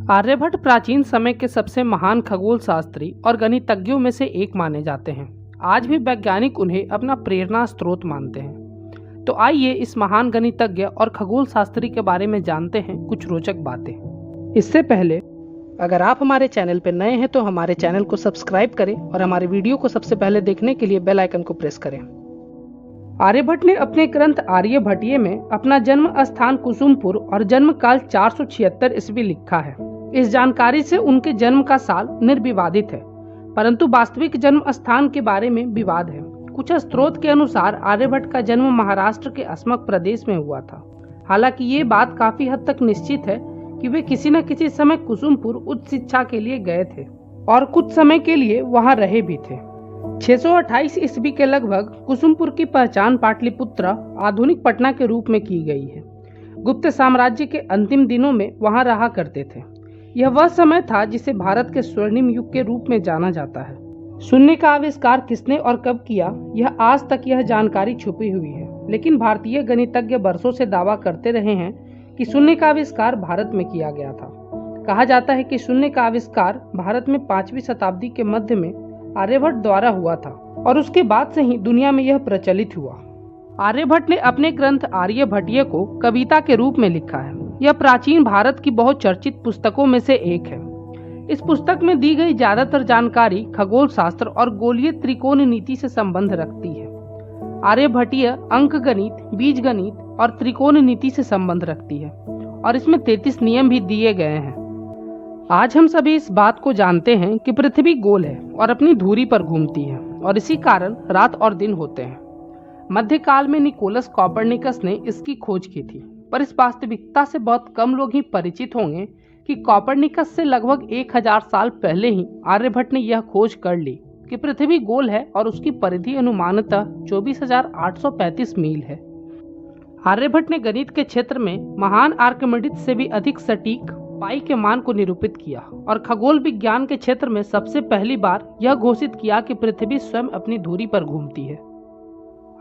आर्यभट्ट प्राचीन समय के सबसे महान खगोल शास्त्री और गणितज्ञों में से एक माने जाते हैं। आज भी वैज्ञानिक उन्हें अपना प्रेरणा स्रोत मानते हैं। तो आइए इस महान गणितज्ञ और खगोल शास्त्री के बारे में जानते हैं कुछ रोचक बातें। इससे पहले अगर आप हमारे चैनल पर नए हैं तो हमारे चैनल को सब्सक्राइब करें और हमारे वीडियो को सबसे पहले देखने के लिए बेल आइकन को प्रेस करें। आर्यभट्ट ने अपने ग्रंथ आर्यभट्टीय में अपना जन्म स्थान कुसुमपुर और जन्म काल 476 ईस्वी लिखा है। इस जानकारी से उनके जन्म का साल निर्विवादित है, परंतु वास्तविक जन्म स्थान के बारे में विवाद है। कुछ स्रोत के अनुसार आर्यभट्ट का जन्म महाराष्ट्र के अस्मक प्रदेश में हुआ था। हालांकि ये बात काफी हद तक निश्चित है कि वे किसी न किसी समय कुसुमपुर उच्च शिक्षा के लिए गए थे और कुछ समय के लिए वहां रहे भी थे। 628 ईस्वी के लगभग कुसुमपुर की पहचान पाटलिपुत्र आधुनिक पटना के रूप में की गई है। गुप्त साम्राज्य के अंतिम दिनों में वहां रहा करते थे। यह वह समय था जिसे भारत के स्वर्णिम युग के रूप में जाना जाता है। शून्य का आविष्कार किसने और कब किया, यह आज तक यह जानकारी छुपी हुई है, लेकिन भारतीय गणितज्ञ वर्षों से दावा करते रहे हैं कि शून्य का आविष्कार भारत में किया गया था। कहा जाता है कि शून्य का आविष्कार भारत में 5वीं शताब्दी के मध्य में आर्यभट्ट द्वारा हुआ था और उसके बाद से ही दुनिया में यह प्रचलित हुआ। आर्यभट्ट ने अपने ग्रंथ आर्यभट्टीय को कविता के रूप में लिखा है। यह प्राचीन भारत की बहुत चर्चित पुस्तकों में से एक है। इस पुस्तक में दी गई ज्यादातर जानकारी खगोल शास्त्र और गोलीय त्रिकोण नीति से संबंध रखती है। आर्यभट्टीय अंक गणित, बीज गणित और त्रिकोण नीति से संबंध रखती है और इसमें 33 नियम भी दिए गए हैं। आज हम सभी इस बात को जानते हैं कि पृथ्वी गोल है और अपनी धुरी पर घूमती है और इसी कारण रात और दिन होते हैं। मध्यकाल में निकोलस कॉपरनिकस ने इसकी खोज की थी, पर इस वास्तविकता से बहुत कम लोग ही परिचित होंगे कि कॉपरनिकस से लगभग 1000 साल पहले ही आर्यभट्ट ने यह खोज कर ली कि पृथ्वी गोल है और उसकी परिधि अनुमानतः 24,835 मील है। आर्यभट्ट ने गणित के क्षेत्र में महान आर्किमिडीज से भी अधिक सटीक पाई के मान को निरूपित किया और खगोल विज्ञान के क्षेत्र में सबसे पहली बार यह घोषित किया कि पृथ्वी स्वयं अपनी धुरी पर घूमती है।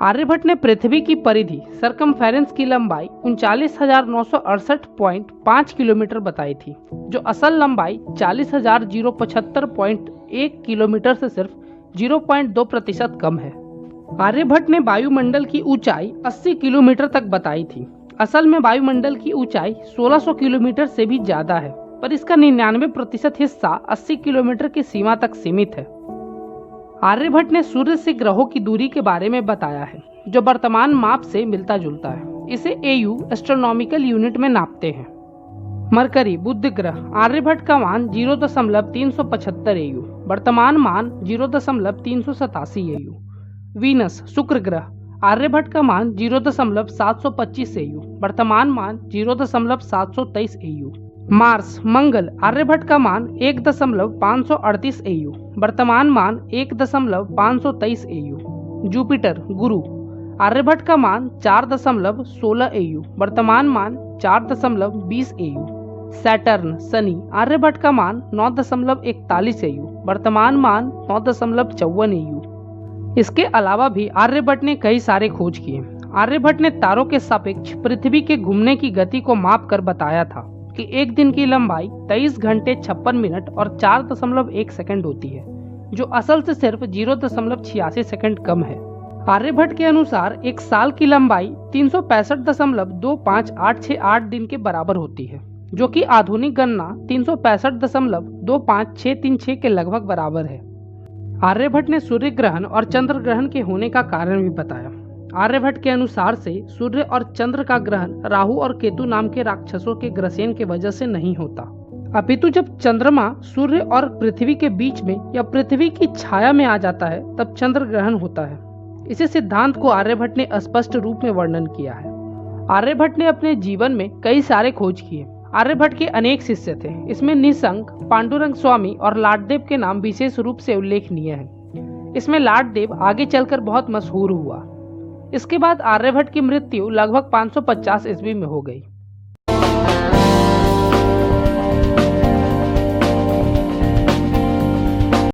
आर्यभट्ट ने पृथ्वी की परिधि सर्कमफेरेंस की लंबाई 39,968.5 किलोमीटर बताई थी, जो असल लंबाई 40,075.1 किलोमीटर से सिर्फ 0.2% कम है। आर्यभट्ट ने वायुमंडल की ऊंचाई 80 किलोमीटर तक बताई थी। असल में वायुमंडल की ऊंचाई 1600 किलोमीटर से भी ज्यादा है, पर इसका 99% हिस्सा 80 किलोमीटर की सीमा तक सीमित है। आर्यभट्ट ने सूर्य से ग्रहों की दूरी के बारे में बताया है, जो वर्तमान माप से मिलता जुलता है। इसे AU एस्ट्रोनॉमिकल यूनिट में नापते हैं। मरकरी बुध ग्रह, आर्यभट्ट का मान 0.375 AU, वर्तमान मान 0.387 AU। वीनस शुक्र ग्रह, आर्यभट्ट का मान 0.725 AU, वर्तमान मान 0.723 AU। मार्स मंगल, आर्यभट्ट का मान 1.538 AU, वर्तमान मान 1.523 AU। जुपिटर गुरु, आर्यभट्ट का मान 4.16 AU, वर्तमान मान 4.20 AU। सैटर्न शनि, आर्यभट्ट का मान 9.41 AU, वर्तमान मान 9.54 AU। इसके अलावा भी आर्यभट्ट ने कई सारे खोज किए। आर्यभट्ट ने तारों के सापेक्ष पृथ्वी के घूमने की गति को माप कर बताया था कि एक दिन की लंबाई 23 घंटे 56 मिनट और 4.1 सेकंड होती है, जो असल से सिर्फ 0.86 सेकंड कम है। आर्यभट्ट के अनुसार एक साल की लंबाई 365.25868 दिन के बराबर होती है, जो कि आधुनिक गणना 365.25636 के लगभग बराबर है। आर्यभट्ट ने सूर्य ग्रहण और चंद्र ग्रहण के होने का कारण भी बताया। आर्यभट्ट के अनुसार से सूर्य और चंद्र का ग्रहण राहु और केतु नाम के राक्षसों के ग्रसेन की वजह से नहीं होता, अपितु जब चंद्रमा सूर्य और पृथ्वी के बीच में या पृथ्वी की छाया में आ जाता है तब चंद्र ग्रहण होता है। इसी सिद्धांत को आर्यभट्ट ने स्पष्ट रूप में वर्णन किया है। आर्यभट्ट ने अपने जीवन में कई सारे खोज किए। आर्यभट्ट के अनेक शिष्य थे। इसमें निशंक, पांडुरंग स्वामी और लाडदेव के नाम विशेष रूप से उल्लेखनीय हैं। इसमें लाडदेव आगे चलकर बहुत मशहूर हुआ। इसके बाद आर्यभट्ट की मृत्यु लगभग 550 ईस्वी में हो गई।